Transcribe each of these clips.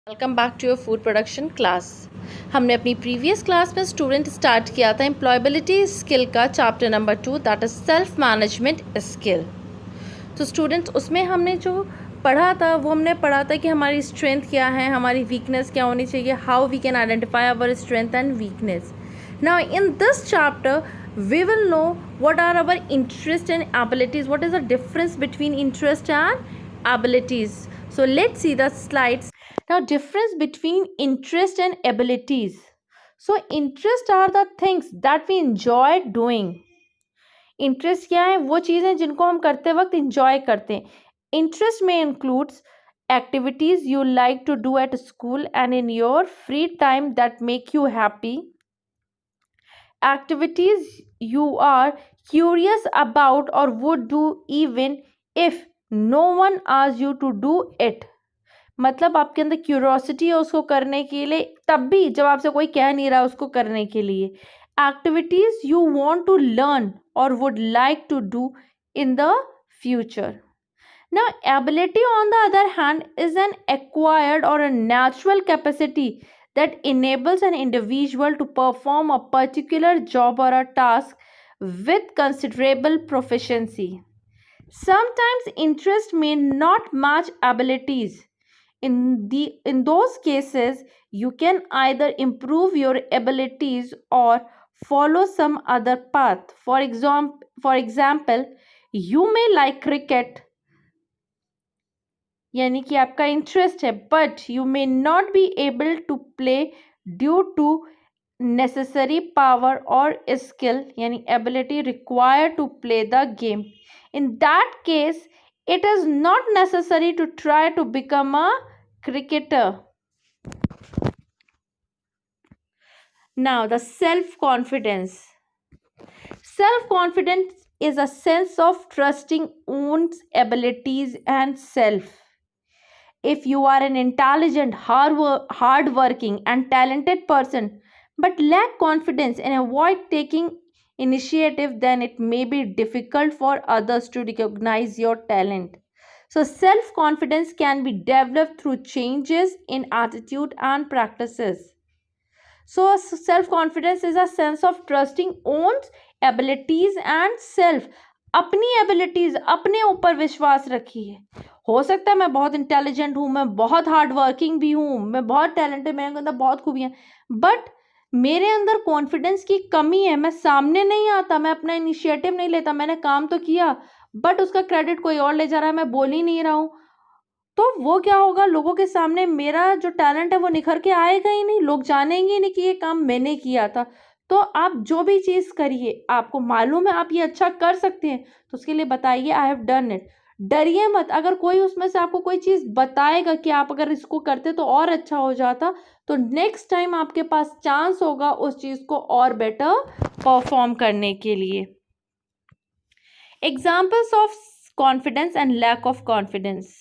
Welcome back to your food production class. हमने अपनी previous class में स्टूडेंट स्टार्ट किया था एम्प्लॉयबिलिटी स्किल का chapter number 2 that is self management skill. तो स्टूडेंट्स उसमें हमने जो पढ़ा था वो हमने पढ़ा था कि हमारी स्ट्रेंथ क्या है, हमारी वीकनेस क्या होनी चाहिए, how we can identify our strength and weakness. Now in this chapter we will know what are our interest and abilities, what is the difference between interest and abilities. So let's see the slides. Now difference between interest and abilities. So interest are the things that we enjoy doing. Interest क्या है? वो चीज़ें जिनको हम करते वक्त enjoy करते हैं. इंटरेस्ट में includes activities you like to do at school and in your free time that make you happy, activities you are curious about or would do even if no one asks you to do it. मतलब आपके अंदर curiosity है उसको करने के लिए, तब भी जब आपसे कोई कह नहीं रहा उसको करने के लिए. Activities you want to learn और would like to do in the future. Now, ability on the other hand is an acquired or a natural capacity that enables an individual to perform a particular job or a task with considerable proficiency. Sometimes interest may not match abilities. In those cases, you can either improve your abilities or follow some other path. For example, you may like cricket, यानी कि आपका interest है, but you may not be able to play due to necessary power or skill, yani ability required to play the game. In that case, it is not necessary to try to become a cricketer. Now, the self-confidence. Self-confidence is a sense of trusting one's abilities and self. If you are an intelligent, hardworking, and talented person but lack confidence and avoid taking initiative, then it may be difficult for others to recognize your talent. So, self confidence can be developed through changes in attitude and practices. So, self confidence is a sense of trusting one's abilities and self. अपनी abilities, अपने ऊपर विश्वास रखिए. हो सकता है मैं बहुत इंटेलिजेंट हूँ, मैं बहुत हार्ड वर्किंग भी हूँ, मैं बहुत टैलेंटेड, मेरे अंदर बहुत खूबियाँ, बट मेरे अंदर कॉन्फिडेंस की कमी है. मैं सामने नहीं आता, मैं अपना इनिशिएटिव नहीं लेता. मैंने काम तो किया बट उसका क्रेडिट कोई और ले जा रहा है, मैं बोल ही नहीं रहा हूँ. तो वो क्या होगा, लोगों के सामने मेरा जो टैलेंट है वो निखर के आएगा ही नहीं. लोग जानेंगे ही नहीं कि ये काम मैंने किया था. तो आप जो भी चीज़ करिए, आपको मालूम है आप ये अच्छा कर सकते हैं, तो उसके लिए बताइए आई हैव डन इट. डरिए मत. अगर कोई उसमें से आपको कोई चीज़ बताएगा कि आप अगर इसको करते तो और अच्छा हो जाता, तो नेक्स्ट टाइम आपके पास चांस होगा उस चीज़ को और बेटर परफॉर्म करने के लिए. Examples of confidence and lack of confidence.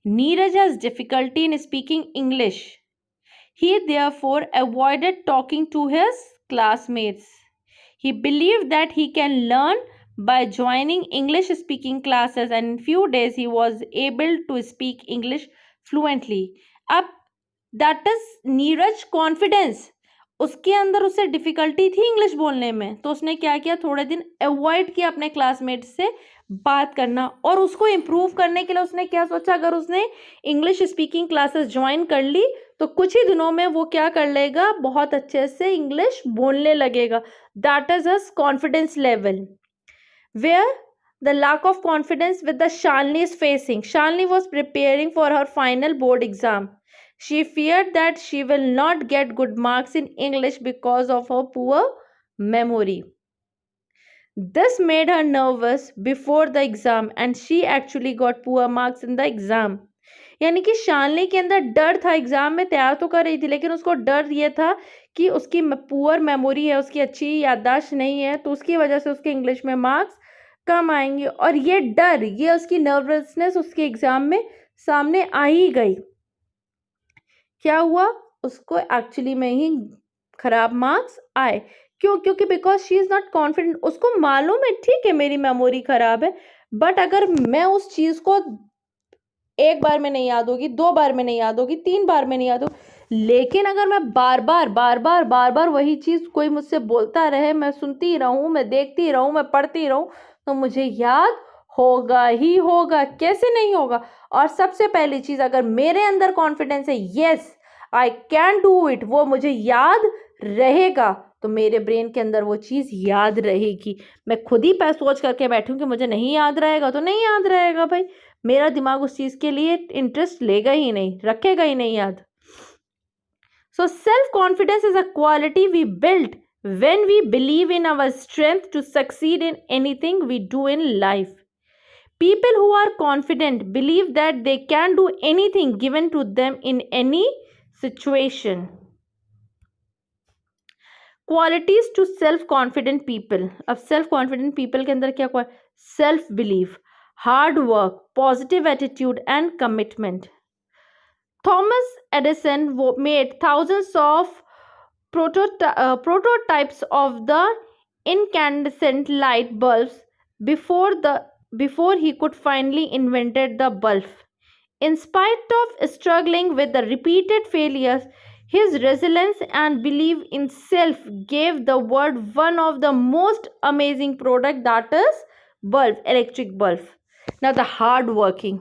Neeraj has difficulty in speaking English. He therefore avoided talking to his classmates. He believed that he can learn by joining English speaking classes, and in few days he was able to speak English fluently. अब that is Neeraj confidence. उसके अंदर उसे difficulty थी English बोलने में, तो उसने क्या किया, थोड़े दिन अवॉइड किया अपने क्लासमेट से बात करना. और उसको इम्प्रूव करने के लिए उसने क्या सोचा, अगर उसने इंग्लिश स्पीकिंग क्लासेस ज्वाइन कर ली तो कुछ ही दिनों में वो क्या कर लेगा, बहुत अच्छे से इंग्लिश बोलने लगेगा. That is his confidence level. Where the lack of confidence with the Shalini is facing. Shalini was preparing for her final board exam. She feared that she will not get good marks in English because of her poor memory. This made her nervous before the exam and she actually got poor marks in the exam. यानी कि शालिनी के अंदर डर था. Exam में तैयार तो कर रही थी लेकिन उसको डर ये था कि उसकी पुअर मेमोरी है, उसकी अच्छी याददाश्त नहीं है, तो उसकी वजह से उसके इंग्लिश में मार्क्स कम आएंगे. और ये डर, ये उसकी नर्वसनेस उसके एग्जाम में सामने आ ही गई. क्या हुआ, उसको एक्चुअली में ही खराब मार्क्स आए. क्यों? क्योंकि because she is not confident. उसको मालूम है ठीक है मेरी मेमोरी खराब है, बट अगर मैं उस चीज़ को एक बार में नहीं याद होगी, 2 बार में नहीं याद होगी, 3 बार में नहीं याद होगी, लेकिन अगर मैं बार बार वही चीज कोई मुझसे बोलता रहे, मैं सुनती रहूं, मैं देखती रहूं, मैं पढ़ती रहूं, तो मुझे याद होगा ही होगा। कैसे नहीं होगा? और सबसे पहली चीज, अगर मेरे अंदर कॉन्फिडेंस है, yes I can do it, वो मुझे याद रहेगा, तो मेरे ब्रेन के अंदर वो चीज याद रहेगी। मैं खुद ही सोच करके बैठूं कि मुझे नहीं याद रहेगा, तो नहीं याद रहेगा भाई, मेरा दिमाग उस चीज के लिए इंटरेस्ट लेगा ही नहीं, रखेगा ही नहीं याद। So self confidence is a quality we build when we believe in our strength to succeed in anything we do in life. People who are confident believe that they can do anything given to them in any situation. Qualities to self confident people. अब self confident people के अंदर क्या? self belief, hard work, positive attitude and commitment. Thomas Edison made thousands of prototypes of the incandescent light bulbs before he could finally invented the bulb. In spite of struggling with the repeated failures, his resilience and belief in self gave the world one of the most amazing product, that is bulb, electric bulb. Now the hard working.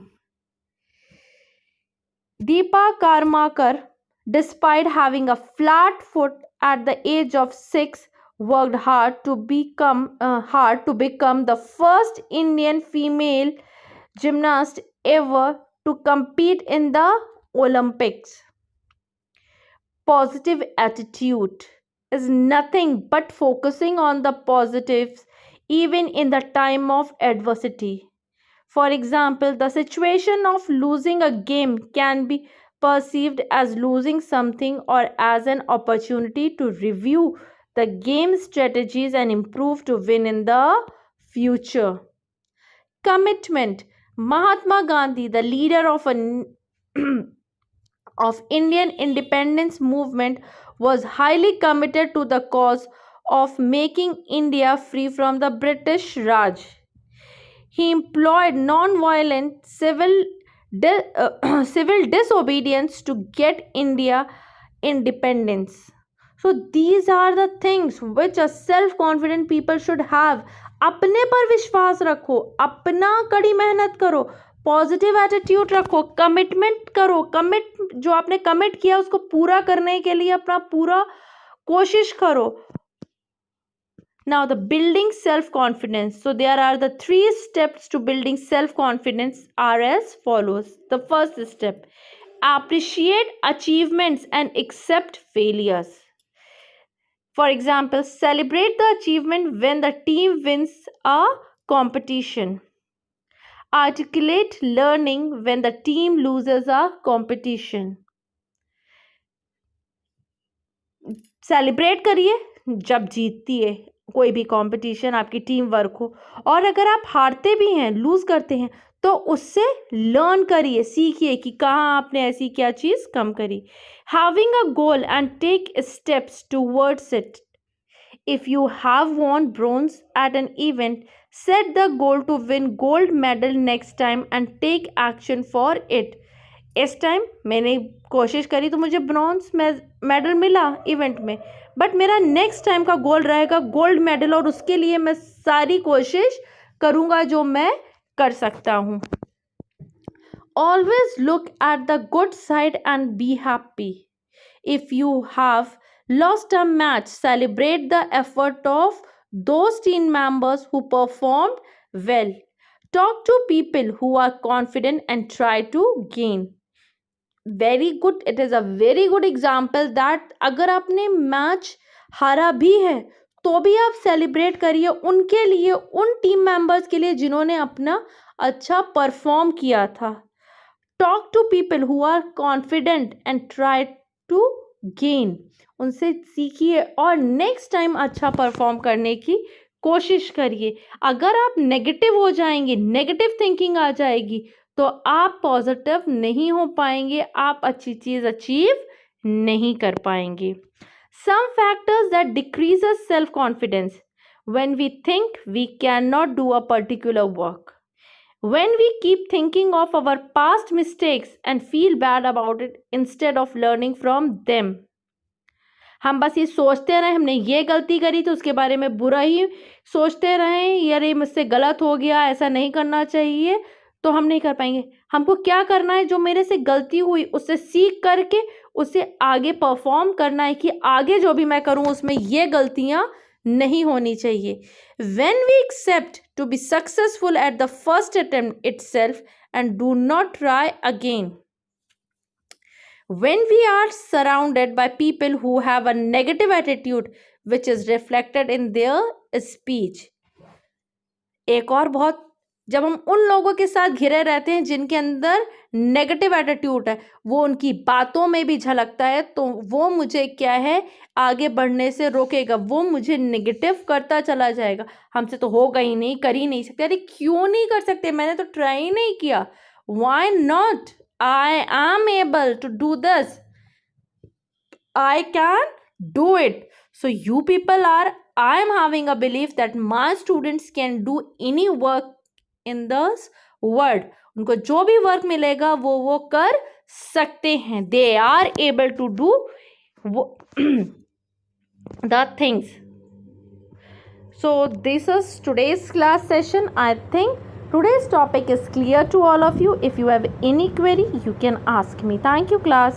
Deepa Karmakar, despite having a flat foot at the age of 6, worked hard to become the first Indian female gymnast ever to compete in the Olympics. Positive attitude is nothing but focusing on the positives even in the time of adversity. For example, the situation of losing a game can be perceived as losing something or as an opportunity to review the game strategies and improve to win in the future. Commitment. Mahatma Gandhi, the leader of of Indian independence movement, was highly committed to the cause of making India free from the British Raj. He employed non-violent civil disobedience to get India independence. So these are the things which a self-confident people should have. अपने पर विश्वास रखो, अपना कड़ी मेहनत करो, positive attitude रखो, commitment करो, जो आपने कमिट किया उसको पूरा करने के लिए अपना पूरा कोशिश करो. Now, the building self-confidence. So, there are the 3 steps to building self-confidence are as follows. The first step, appreciate achievements and accept failures. For example, celebrate the achievement when the team wins a competition. Articulate learning when the team loses a competition. Celebrate करिए जब जीतती है कोई भी competition, आपकी team work हो, और अगर आप हारते भी हैं, लूज करते हैं, तो उससे लर्न करिए, सीखिए कि कहाँ आपने ऐसी क्या चीज़ कम करी. Having a goal and take steps towards it. If you have won bronze at an event, set the goal to win gold medal next time and take action for it. इस टाइम मैंने कोशिश करी तो मुझे bronze medal मिला event में, but मेरा next time का गोल रहेगा गोल्ड मेडल, और उसके लिए मैं सारी कोशिश करूँगा जो मैं कर सकता हूँ. Always look at the good side and be happy. If you have lost a match, celebrate the effort of those team members who performed well. Talk to people who are confident and try to gain. Very good, it is a very good example that अगर आपने match हारा भी है तो भी आप celebrate करिए उनके लिए, उन टीम मेंबर्स के लिए जिन्होंने अपना अच्छा परफॉर्म किया था. Talk to people who are confident and try to gain. उनसे सीखिए और नेक्स्ट टाइम अच्छा परफॉर्म करने की कोशिश करिए. अगर आप नेगेटिव हो जाएंगे, नेगेटिव थिंकिंग आ जाएगी, तो आप पॉजिटिव नहीं हो पाएंगे, आप अच्छी चीज़ अचीव नहीं कर पाएंगे. Some factors that decreases self confidence. When we think we can not do a particular work, When we keep thinking of our past mistakes and feel bad about it instead of learning from them, हम बस ये सोचते रहें हमने ये गलती करी तो उसके बारे में बुरा ही सोचते रहें, यार ये मुझसे गलत हो गया, ऐसा नहीं करना चाहिए, तो हम नहीं कर पाएंगे। हमको क्या करना है, जो मेरे से गलती हुई उससे सीख करके उसे आगे परफॉर्म करना है कि आगे जो भी मैं करूं उसमें ये गलतियां नहीं होनी चाहिए। When we accept to be successful at the first attempt itself and do not try again. When we are surrounded by people who have a negative attitude which is reflected in their speech. एक और बहुत, जब हम उन लोगों के साथ घिरे रहते हैं जिनके अंदर नेगेटिव एटीट्यूड है, वो उनकी बातों में भी झलकता है, तो वो मुझे क्या है आगे बढ़ने से रोकेगा, वो मुझे नेगेटिव करता चला जाएगा। हमसे तो होगा ही नहीं, कर ही नहीं सकते। अरे क्यों नहीं कर सकते, मैंने तो ट्राई ही नहीं किया। Why not? I am able to do this. I can do it. So you people are, I am having a belief that my students can do any work in this world. उनको जो भी work मिलेगा वो कर सकते हैं। They are able to do the things. So this is today's class session. I think today's topic is clear to all of you. If you have any query, you can ask me. Thank you, class.